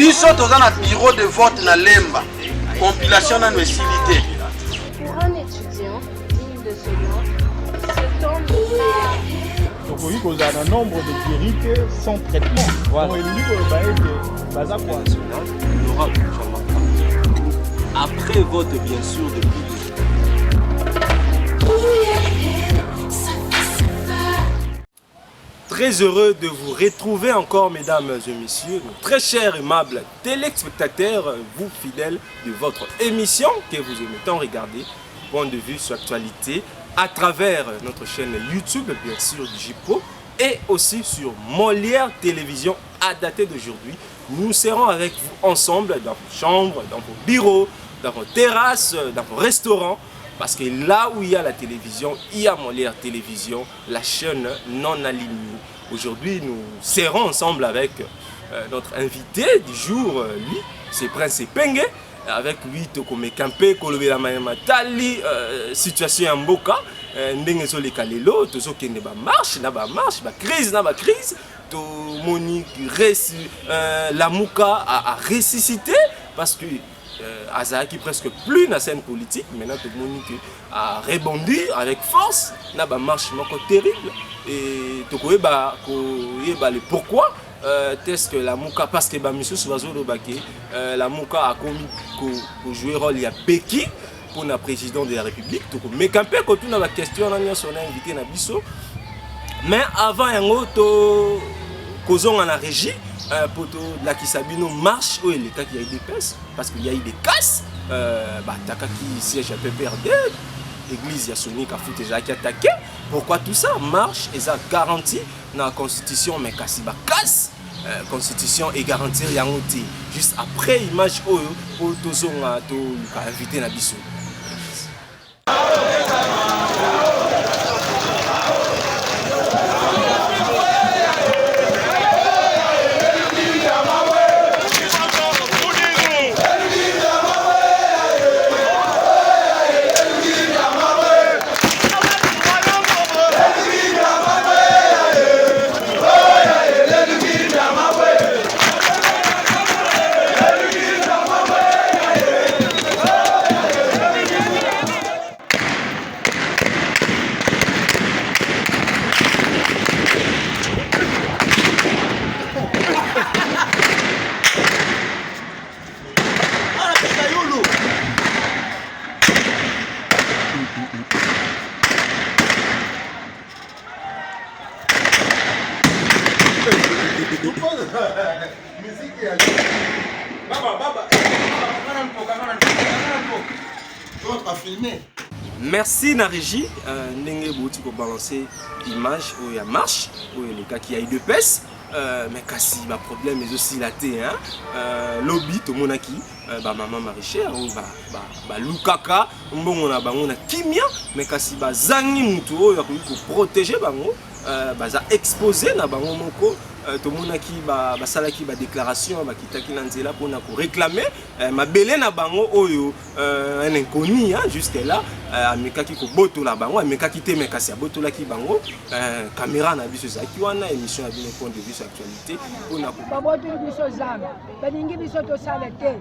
biso toza na bureau de vote na Lemba. Compilation na nosilité. Pour un étudiant digne de ce nom, ce temps donc oui, qu'on a un nombre de guérites sans traitement. Voilà. Donc il dit que après vote bien sûr de plus. Très heureux de vous retrouver encore, mesdames et messieurs, nos très chers et aimables téléspectateurs, vous fidèles de votre émission que vous aimez tant regarder, point de vue sur l'actualité, à travers notre chaîne YouTube, bien sûr, du JPO, et aussi sur Molière Télévision à dater d'aujourd'hui. Nous serons avec vous ensemble dans vos chambres, dans vos bureaux, dans vos terrasses, dans vos restaurants. Parce que là où il y a la télévision, il y a Molière Télévision, la chaîne non alignée. Aujourd'hui, nous serons ensemble avec notre invité du jour, lui, c'est Prince Epenge. Avec lui, Tokome Kampe, Kolobela Matali, situation en Mboka, Ndengezo le Kalelo, Tozo Kende ba marche, na ba crise, to Monique, la Mouka a ressuscité parce que Azaki presque plus dans la scène politique, maintenant tout le monde a rebondi avec force, na ba marche terrible et to koye ba le pourquoi est-ce que la Mouka parce que ba monsieur Soazolo Baké la Mouka a commis pour jouer rôle il y a Beki pour la président de la République to mais quand peu quand on a la question on a invité na biso mais avant un autre causons en la régie pour la Kisabino marche où il y a eu des pièces parce qu'il y a eu des casses Takaki siège à PPRD l'église Yasonik a foutu déjà qui attaqué pourquoi tout ça marche et ça garantit dans la constitution mais Kasiba casse constitution et garantir yangote juste après image oyo pour tozonga to invité na biso. Merci na régie, Nenge Bouti pour balancer l'image où il y a marche, où il y a les cas qui a eu de pèse, mais kasi ma problème mais aussi la thé, lobby to monaki, maman maraîchère, lukaka, on a kimia, mais kasi zangi mutu, il faut protéger bango, za exposer na bango moko. Tout le monde qui a déclaration qui là pour réclamer ma belé na bango oyo un inconnu jusque là ameka ki ko boto la bango ameka ki te meka si boto la ki bango caméra na biso za ki wana émission à bien point de vue sur actualité on a ba boto biso zama ba ningi biso to salete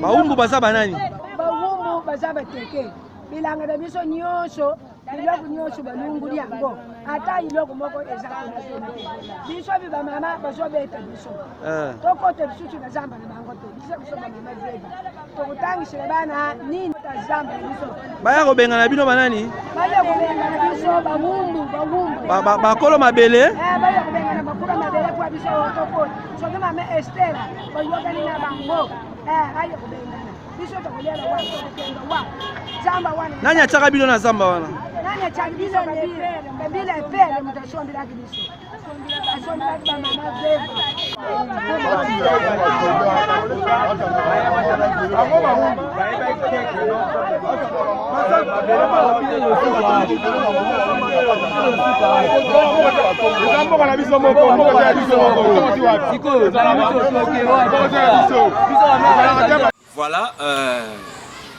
ba umbu baza banani ba umbu baza bateke bilanga da biso nyonso biloko nyonso balunguli yango ata iloko moko ezaka biso biba mama bazo beta biso tokote biso na zamba na bango te biso biso ba mama zeba tokutangisela bana nini ta zamba biso baya ko benga na bino banani baya ko benga na biso ba bakolo mabele baya ko benga na bakolo mabele kwa biso tokote so kama mama Esther bayoka ni na bango ayo ko benga biso tokolela wa tokenga wa zamba wana nani ataka bino na zamba wana nani ataka biso kabila pele mtashombira kibiso ashombira ba mama zeba Voilà,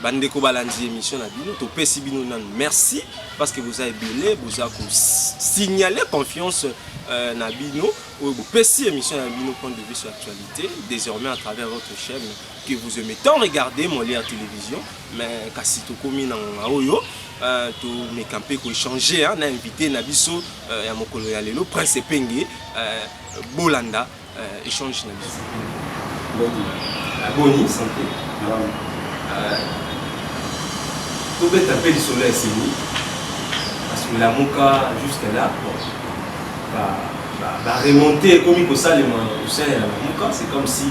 bandeko balandi émission na bino to pesi bino nan merci parce que vous avez belé vous avez signalé confiance na bino ou vous pesi émission na bino point de vue sur l'actualité désormais à travers votre chaîne que vous aimez tant regarder Molière télévision mais kasi to komi na oyo to me campé ko échanger na invité na biso ya mokolo ya lelo Prince Epenge Bolanda échange na biso Boni santé tout bête appel du soleil c'est ni parce que la moka jusqu'à là va remonter comme il faut ça les mois au sein de la moka c'est comme si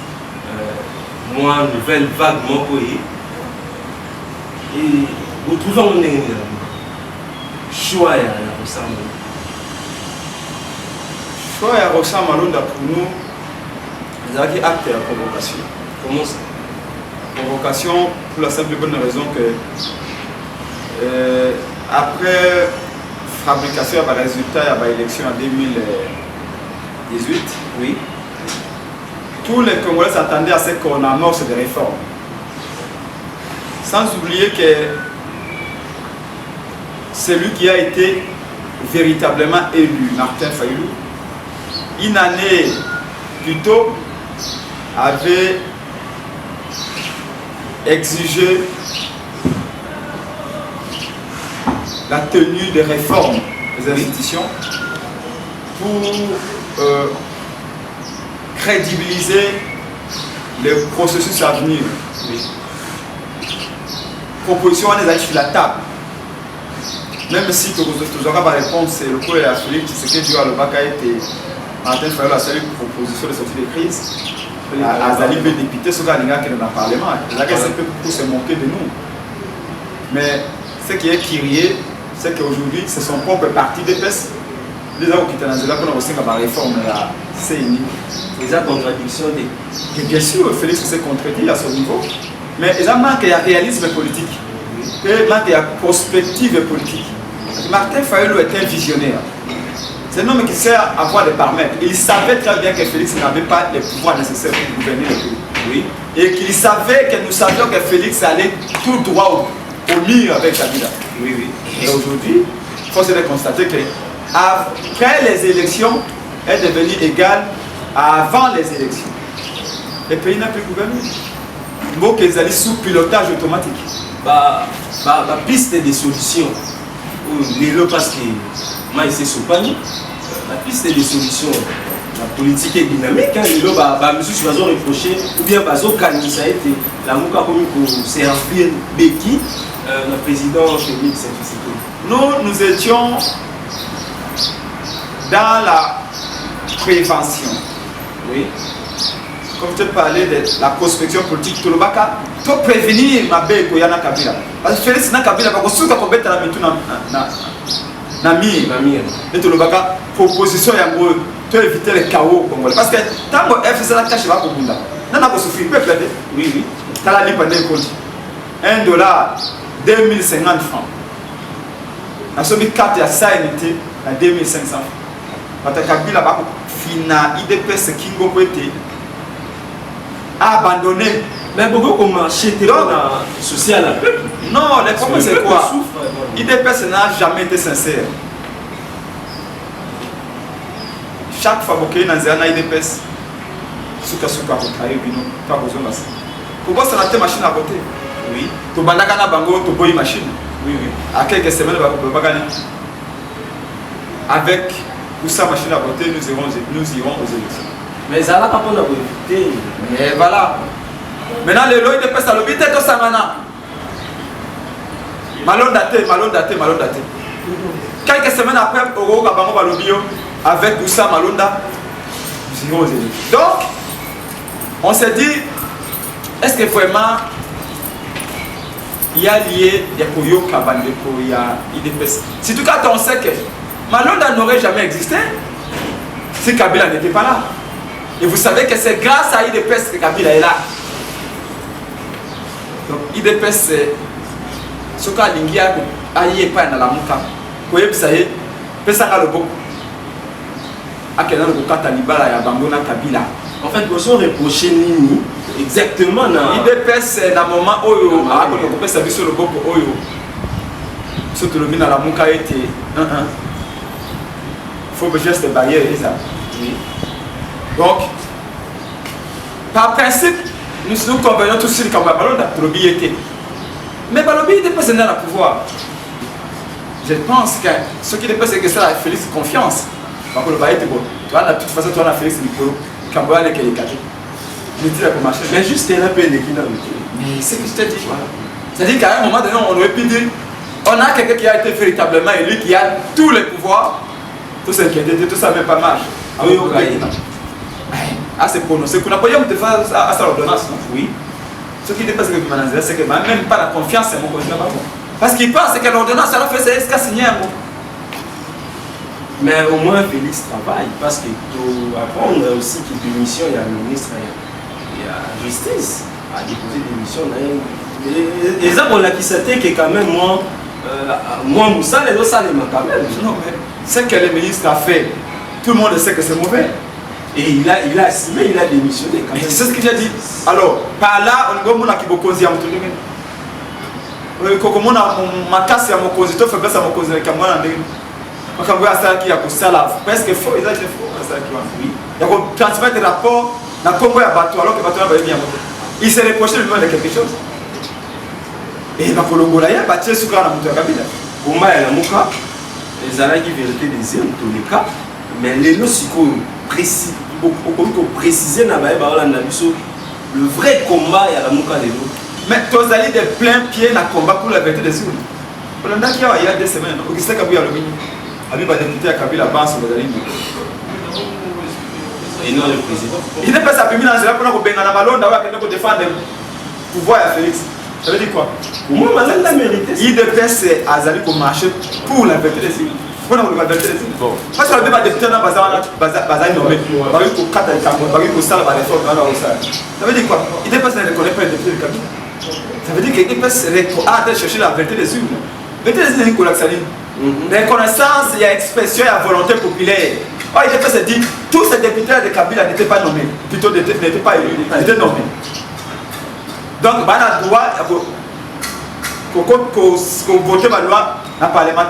moi nouvelle vague mon courrier et vous trouvez on est choix à Rosamalo choix à Rosamalo pour nous c'est un acte de provocation. Comment ça? Provocation pour la simple et bonne raison que après fabrication de résultat de l'élection en 2018, oui, tous les Congolais s'attendaient à ce qu'on amorce des réformes. Sans oublier que celui qui a été véritablement élu, Martin Fayulu, une année plus tôt, avait exigé la tenue des réformes des institutions pour crédibiliser le processus à venir. Proposition des actes sur la table. Même si tu auras ma réponse, c'est le coup à Félix Tshisekedi Diou Alobaka était Martin Fayulu a salué une proposition de sortie de crise. Azali peut député ce gars qui est dans le Parlement. Là, c'est un peu pour se moquer de nous. Mais ce qui est curieux, c'est qu'aujourd'hui, c'est son propre parti d'EPS. Les gens qui étaient dans là, qu'on a aussi la réforme de la CNI. Les contradictions des. Bien sûr, Félix s'est contredit à son niveau. Mais il manque de réalisme politique. Il manque de prospective politique. Martin Fayulu était un visionnaire. C'est un homme qui sait avoir des paramètres. Il savait très bien que Félix n'avait pas les pouvoirs nécessaires pour gouverner le pays. Oui. Et qu'il savait que nous savions que Félix allait tout droit au mur avec Kabila. Oui, oui. Et aujourd'hui, il faut se constater que après les élections, est devenu égal à avant les élections. Le pays n'a plus gouverné. Donc, ils allaient sous pilotage automatique. Piste des solutions. Les lots parce que moi, c'est Sopani. La piste des solutions. La politique est dynamique. Les lots, monsieur, je vais reprocher. Ou bien, ça a été la mouka comme pour servir Beki, le président Félix Tshisekedi. Nous étions dans la prévention. Oui. Comme je te parlais de la prospection politique, tout le baka, pour prévenir ma belle Koyana Kabila. Parce que Félix n'a Kabila, parce que si on peut la mettre na mire. Et tout le baka, proposition yango, pour éviter le chaos congolais. Parce que tant que FCC la cache va pour Bunda, n'a pas souffert, peut plaider. Oui, oui. T'as la ligne pendant le compte. $1, 2050 francs. On a somme 4 à ça unité à 2500 francs. Parce que Kabila va finir IDPS Kingo Kwete abandonné. Mais beaucoup comme marché social un peu. Non, le problème c'est quoi? IDPS n'a jamais été sincère. Chaque fois que vous avez un IDPS, souka pour travailler, pas besoin de ça. Pourquoi ça n'a pas machine à voter? Oui. Tu as une bango, tu as une machine. Oui, oui. À quelques semaines, vous pas gagner. Avec pour sa machine à voter, nous irons aux élections. Mais ça n'a pas pour éviter. Mais voilà. Maintenant, les lois de peste à l'obité de Samana. Malon daté. Quelques semaines après, Oro Gabango Balobio avec Oussa Malonda, nous irons aux élections. Donc, on s'est dit, est-ce que vraiment il y a lié des Koyo Kabandeko, il y a IDPS. Si tout cas, on sait que Malonda n'aurait jamais existé si Kabila n'était pas là. Et vous savez que c'est grâce à IDPS que Kabila est là. Donc IDPS c'est ce qu'a l'ingia aïe pas dans la mouka. Vous voyez ça y est, pesanga le beaucoup. À quel endroit le Talibala et Abandona Kabila. En fait, vous avez reproché Nini exactement IDPS c'est un moment où on peut s'habiller sur le bord pour Oyo. Surtout le mina la muka était faut que geste barrière et ça. Oui. Donc par principe nous convenons tous sur le camp ballon d'Abdrobi était. Mais Balobi IDPS n'est pas le pouvoir. Je pense que ce qui dépend c'est que ça a Félix confiance. Parce que le bail était bon. Tu vois de toute façon tu as Félix Nicolo Camboya n'est qu'elle est caché. Mais juste elle a payé les clients. Mais c'est ce que je te dis. C'est-à-dire qu'à un moment donné, on aurait pu dire on a quelqu'un qui a été véritablement élu, qui a tous les pouvoirs, tout s'inquiéter, tout ça même pas marche. Ah, c'est prononcé. Qu'on n'a pas eu de faire à sa ordonnance. Oui. Ce qui dépasse le manager, c'est que même pas la confiance, c'est mon candidat. Parce qu'il pense que l'ordonnance, elle a fait c'est qu'à signer un mot. Mais au moins Félix travaille parce que pour apprendre aussi qu'il y a une mission, il y a le ministre, il y a la justice à déposer des missions. Et ça, on l'a qui c'était que quand même moi Moussa, les autres, ça les m'a quand même. Non, mais ce que le ministre a fait, tout le monde sait que c'est mauvais. Et il a assumé, il a démissionné quand même. C'est ce qu'il a dit. Alors, par là, on a dit que on a ma casse à mon cause, tu fais pas ça mon cause avec moi. Quand on a ça qui a ça là, presque faux, ils ont été faux. Oui. Il y a transmettre des rapports dans le Congo à bateau alors que le bateau va bien. Il s'est reproché lui-même de quelque chose. Et il va pour le Gola, il y a bâti ce qu'on a monté à Kabila. Au moins, il y a Mouka, les Arabes qui vérité des îles, dans tous les cas, mais les lots, c'est qu'on préciser dans le vrai combat, il y a la Mouka des lots. Mais tu as des pleins pieds dans le combat pour la vérité des îles. Il y a 2 semaines, Augustin Kabila a le mini. Abi va député à Kabila Ban sur le et non le président. Il n'est pas sa première dans cela pour que Malone d'avoir quelqu'un pour défendre le pouvoir à Félix. Ça veut dire quoi? Pour moi, Malone l'a mérité. IDPS a Azali pour marcher pour la vérité des îles. Pour la vérité des îles. Parce que le débat député dans Bazar nommé. Bari pour 4 ans, Bari pour ça, la réforme dans la ça veut dire quoi? IDPS ne reconnaît pas le député de Kabila. Ça veut dire que IDPS a été chercher la vérité des îles. La vérité des îles, c'est une collapsaline. Reconnaissance, il y a expression, il y a volonté populaire. Oh, il était dit, tous ces députés de Kabila n'étaient pas nommés, plutôt n'étaient pas élus, ils étaient nommés. Donc, il y a le droit qu'on vote la loi dans le Parlement.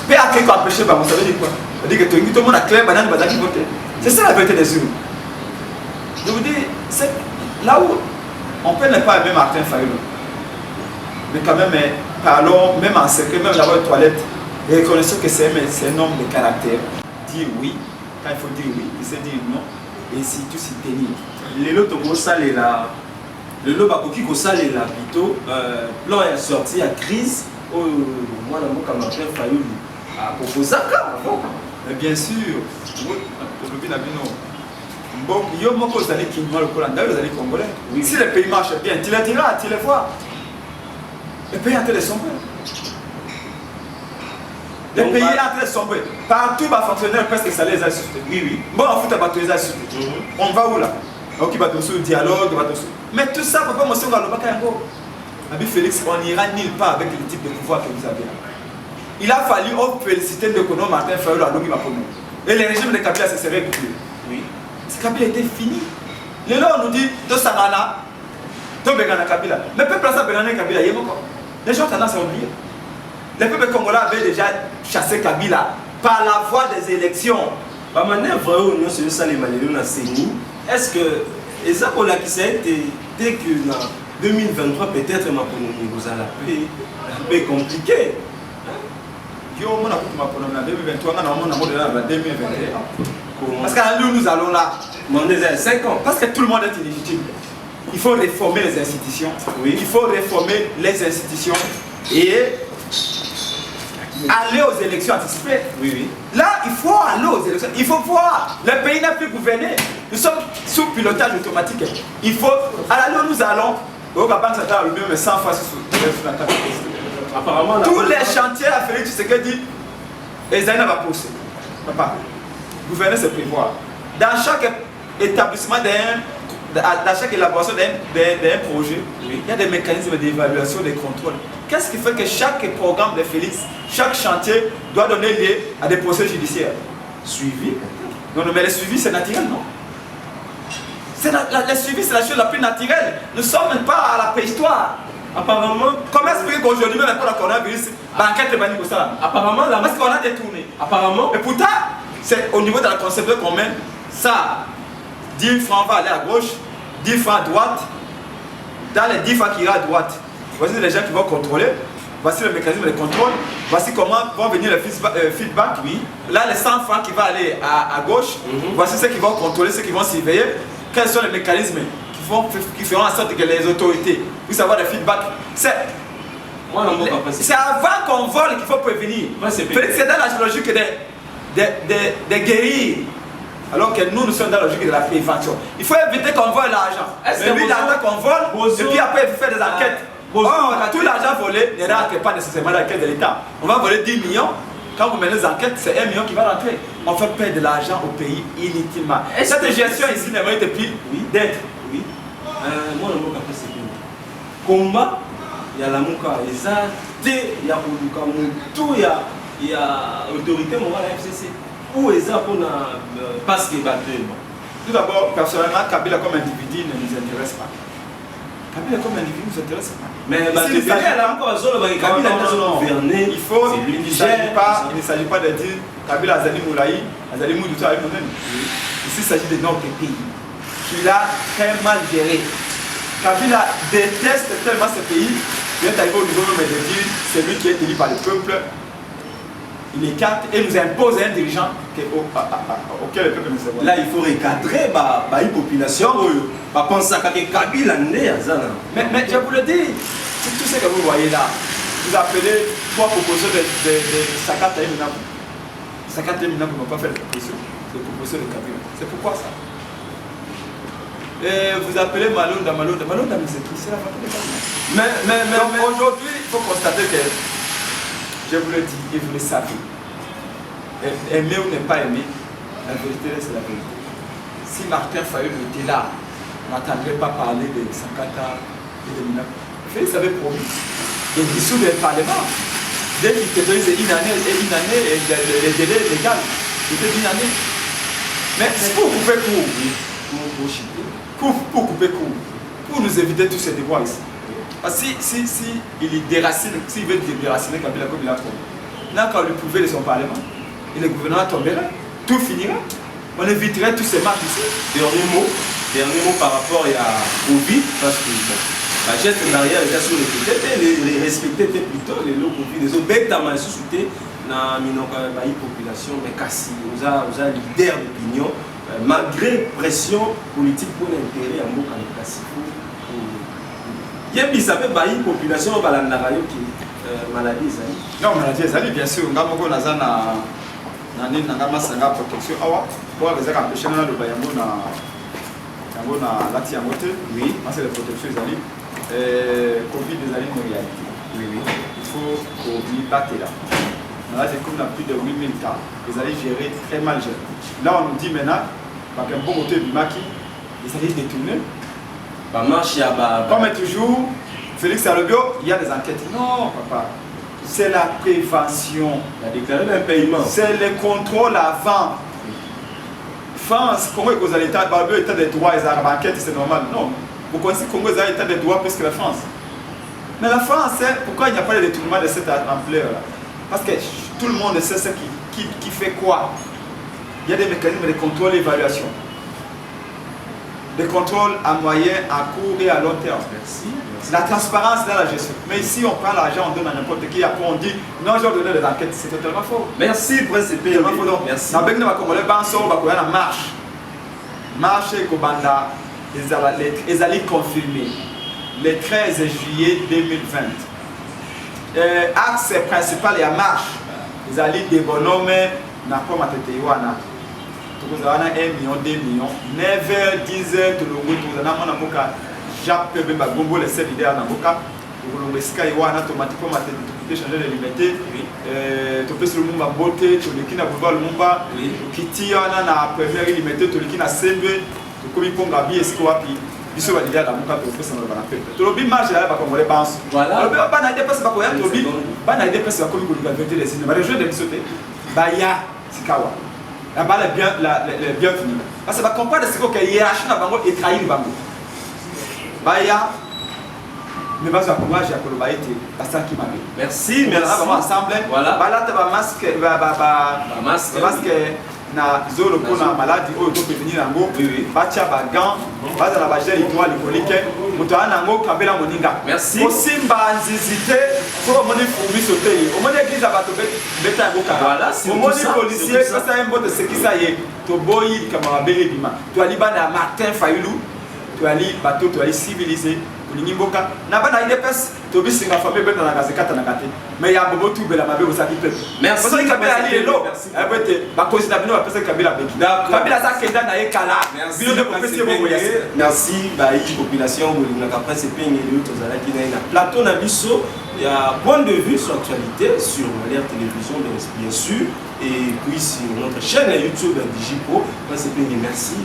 Mais à qui empêcher, ça veut dire quoi? Ça veut dire que tout le monde a clair, maintenant, il va voter. C'est ça la vérité des urnes. Je vous dis, c'est là où on peut ne pas aimer Martin Fayulu. Mais quand même, parlons, même en secret, même là-bas aux toilettes, et reconnaissons que c'est un homme de caractère. Dire oui, quand il faut dire oui, il sait dire non, et surtout s'y tenir. Les lots de salé là, le lot bakoki ko salé là plutôt, plan est sorti à crise, moi dans mon camarade Fayulu a proposé ça. Mais bien sûr, bon, il y a beaucoup d'années qui m'ont le Coran, d'ailleurs les années congolais. Oui. Si le pays marche bien, tu les diras, tu les vois. Le pays est en train de sombrer. Le pays est en train de sombrer. Partout, les fonctionnaires presque ça les a insultés. Oui, oui. Bon, en foot, les a insultés. On va où là? Donc, il va te le dialogue, mais tout ça, papa, moi, si on va le Bakayango. Abi Félix, on n'ira nulle part avec le type de pouvoir que vous avez. Il a fallu féliciter l'économie Martin Fayulu à Logi Mapono. Et le régime de Kabila se serait coupé. Oui. Ce Kabila était fini. Les là, on nous dit, de Samana, de Begana Kabila. Le peuple a Begana Kabila, il y a encore. Les gens ont tendance à oublier. Le peuple congolais avait déjà chassé Kabila par la voie des élections. Par manœuvre, on se ça les Maléons à Séni. Est-ce que, et ça pour la qui s'est été, dès que en 2023, peut-être ma économie vous a la paix compliquée. Yo, on a coupé ma économie en 2023, on a 2021. Parce que nous allons là. On est à 5 ans. Parce que tout le monde est illégitime. Il faut réformer les institutions. Oui. Il faut réformer les institutions et aller aux élections anticipées. Oui, oui. Là, il faut aller aux élections. Il faut voir. Le pays n'a plus gouverné. Nous sommes sous pilotage automatique. Il faut. À là où nous allons, au Gabon, ça t'a allumé 100 fois sur la table. Apparemment, tous les chantiers à Félix Tshisekedi, Ezaïna va pousser. Papa, gouverner, c'est prévoir. Dans chaque établissement dans chaque élaboration d'un projet, oui, il y a des mécanismes d'évaluation, de contrôle. Qu'est-ce qui fait que chaque programme de Félix, chaque chantier doit donner lieu à des procès judiciaires? Suivi. Non, mais le suivi, c'est naturel, non? Le suivi, c'est la chose la plus naturelle. Nous ne sommes pas à la préhistoire. Apparemment, comment expliquer qu'aujourd'hui, même pour le coronavirus, l'enquête est bannie pour ça? Apparemment, parce qu'on a détourné. Apparemment. Et pourtant, c'est au niveau de la conception qu'on met ça. 10 francs va aller à gauche, 10 francs à droite. Dans les 10 francs qui iront à droite, voici les gens qui vont contrôler. Voici le mécanisme de contrôle. Voici comment vont venir les feedback. Oui. Là, les 100 francs qui vont aller à gauche. Voici ceux qui vont contrôler, ceux qui vont surveiller. Quels sont les mécanismes qui feront en sorte que les autorités puissent avoir des feedbacks? C'est avant qu'on vole qu'il faut prévenir. Félix, c'est dans la logique des guérir. Alors que nous sommes dans la logique de la prévention. Il faut éviter qu'on vole l'argent. Mais lui, l'argent qu'on vole, et puis après, il faut faire des enquêtes. Tout l'argent volé ne rentre pas nécessairement dans la caisse de l'État. On va voler 10 millions. Quand vous menez les enquêtes, c'est 1 million qui va rentrer. On fait perdre de l'argent au pays inutilement. Cette gestion ici ne mérite plus d'être. Oui. Moi, le mot après, c'est que combat, il y a la mouka, il y a tout, il y a autorité morale à la FCC. Où est-ce qu'on a parce que tout d'abord, personnellement, Kabila comme individu ne nous intéresse pas. Kabila comme individu ne nous intéresse pas. Mais il faut, il ne s'agit pas de dire Kabila Azali Moulaï, Azali Moudoutou avec nous-mêmes. Ici, il s'agit de notre pays, qu'il a très mal géré. Kabila déteste tellement ce pays, il est arrivé au niveau même de dire c'est lui qui est élu par le peuple. Il écarte et nous impose un dirigeant auquel le peuple nous sert. Là, il faut recadrer la population. Penser que Kabila n'est pas. Mais je vous le dis, c'est tout ce que vous voyez là. Vous appelez trois propositions de Sakata et Minabu. Sakata et Minabu n'ont pas fait de proposition. C'est une proposition de Kabila. C'est pourquoi ça? Et vous appelez Malonda, mais c'est qui? C'est la famille de Kabila. Mais aujourd'hui, il faut constater que, je vous le dis et vous le savez, aimer ou ne pas aimer, la vérité c'est la vérité. Si Martin Fayulu était là, on n'entendrait pas parler de Sakata et de Minabu. Félix avait promis de dissoudre le Parlement. Dès qu'il autorise une année et le délai légal, c'était d'une année. Mais c'est pour couper court, pour couper court, pour nous éviter tous ces déboires ici. Parce que si il déracine, s'il veut déraciner Kabila comme il a promis, là quand on lui pouvait de son Parlement, et le gouvernement tomberait, tout finirait, on éviterait tous ces marques ici. Dernier mot par rapport au vide, parce que la geste barrière était sur les côtés, les respecter plutôt les lots Covid, les autres bêtes dans ma société, dans la population, mais Kassi, vous avez leader d'opinion, malgré pression politique pour l'intérêt en Moka Kassi. Il y a une population qui a maladie. Non, maladie, bien sûr. Nous avons une protection. Pour les empêcher de oui, c'est la protection des alliés. Covid des alliés en réalité. Oui. Il faut qu'on batte là. Là, c'est comme plus de 8000 cas. Les alliés gérés très mal gérés. Là, on nous dit maintenant, par un bon côté du maquis, les alliés détournés. Comme toujours, Félix Salobio, il y a des enquêtes. Non, papa. C'est la prévention. Il a déclaré un paiement. C'est le contrôle avant. France, Congo et l'État, état des droits, ils ont enquête, c'est normal. Non. Vous connaissez que Congo a état des droits plus que la France. Mais la France, pourquoi il n'y a pas de détournement de cette ampleur-là? Parce que tout le monde sait ce qui fait quoi. Il y a des mécanismes de contrôle et d'évaluation. Des contrôles à moyen, à court et à long terme. Merci. La transparence dans la gestion. Mais ici, on prend l'argent, on donne à n'importe qui, après on dit non, j'ai donné des enquêtes. C'est totalement faux. Merci, Président. Totalement faux. Donc, merci. Dans le Congolais, on a marche. Marche et Kobanda, ils allaient confirmer le 13 juillet 2020. Axe principal et à marche. Ils allaient débonomer n'a pas matériel. Nous avons 1 million, 2 millions, 9h, 10h, tout le monde, nous avons Jacques Bemba Gombo, les 7 idées à Naboka, nous avons Sky One, automatiquement, changer les limités, tu peux sur le monde beauté, tu peux pouvoir le monde, qui tire na première limitée, tu peux sember, tu peux pour Gabi et Squapi, ils sont validés à la Moka pour faire ça dans la paix. Tu peux marcher là, parce qu'on va les penser. Voilà. Tu peux pas n'aider pas, c'est pas quoi, tu peux pas n'aider pas, c'est comme vous l'avez dit, les signes, mais les jeux de sauter, Baya, Sikawa. là-bas les bienvenus. Parce que va comprendre ce que la hiérarchie n'a pas et trahir le bango. Baya, mais vas-y, moi j'ai appelé le été, parce qui m'a dit. Merci, merci. Ensemble, voilà. Bala, tu vas masque, masque. Na zolo kona maladie oyo to prévenir yango batia ba gants baza na ba gel hydroalcoolique moto ana ngo kabela moninga merci osimba nzizite so moni fumbi sauter o moni église ba to beta yango kaka voilà c'est o moni policier ça un mot de ce qui ça y est to boyi kama bele bima to ali bana Martin Fayulu to ali bato to ali civilisé kulingi mboka na bana idps to bisinga famille beta na kazekata na kate mais ya bobo tu bela mabe osaki pe merci parce que kabela ali lelo abete ba cause na bino ba pesa kabela beki kabela ça kenda na ekala bino de popesi bongo yasi merci ba yi population bolinga ka presse penge de autres ala ki na plateau na biso il y a point de vue sur l'actualité sur l'air télévision bien sûr et puis sur notre chaîne YouTube Digipro presse penge merci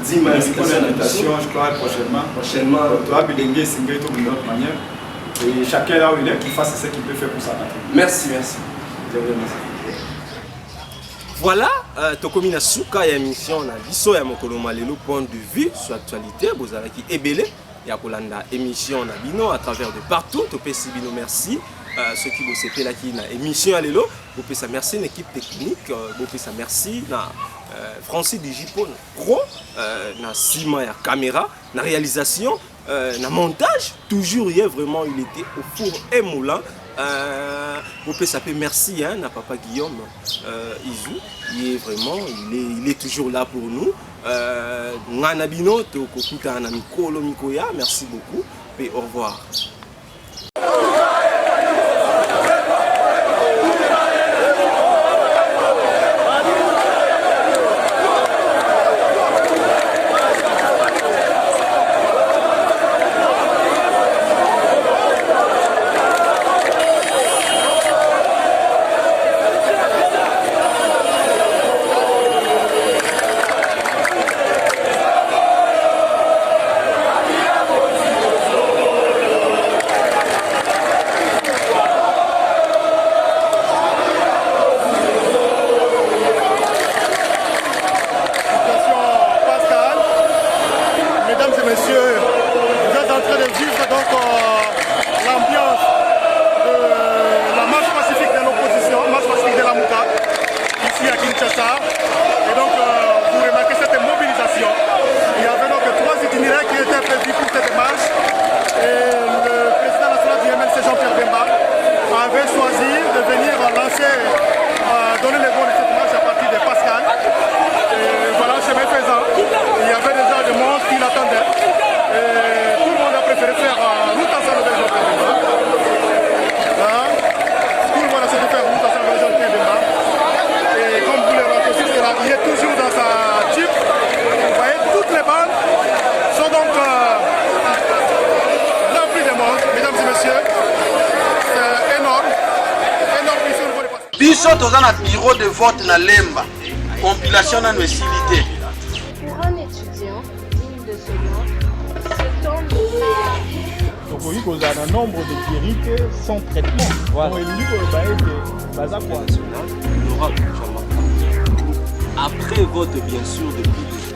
invitation, je crois prochainement. Toi, Bilingue, Singé, tout d'une autre manière. Et chacun là où il est, qu'il fasse ce qu'il peut faire pour sa patrie. Merci. Voilà, Tokomi na suka ya émission na biso ya mokolo malelo point de vue sur l'actualité. Bozalaki ebele ya kolanda émission na bino à travers de partout. Topesi bino merci. Ceux qui vous sepé là qui na émission à l'élo, vous pouvez ça merci une équipe technique, vous pouvez ça merci na Francis Digipro pro, na Sima ya caméra, na réalisation, na montage, toujours hier vraiment il était au four et moulin. Vous pouvez s'appeler merci hein, na papa Guillaume Izou, il est vraiment il est toujours là pour nous. Ngana bino to kokuta na mikolo mikoya, merci beaucoup et au revoir. biso toza na bureau de vote na Lemba compilation na noesilité. Pour un étudiant digne de ce nom, cet homme donc oui, il y a un nombre de guérites sans traitement. Voilà. Après vote bien sûr depuis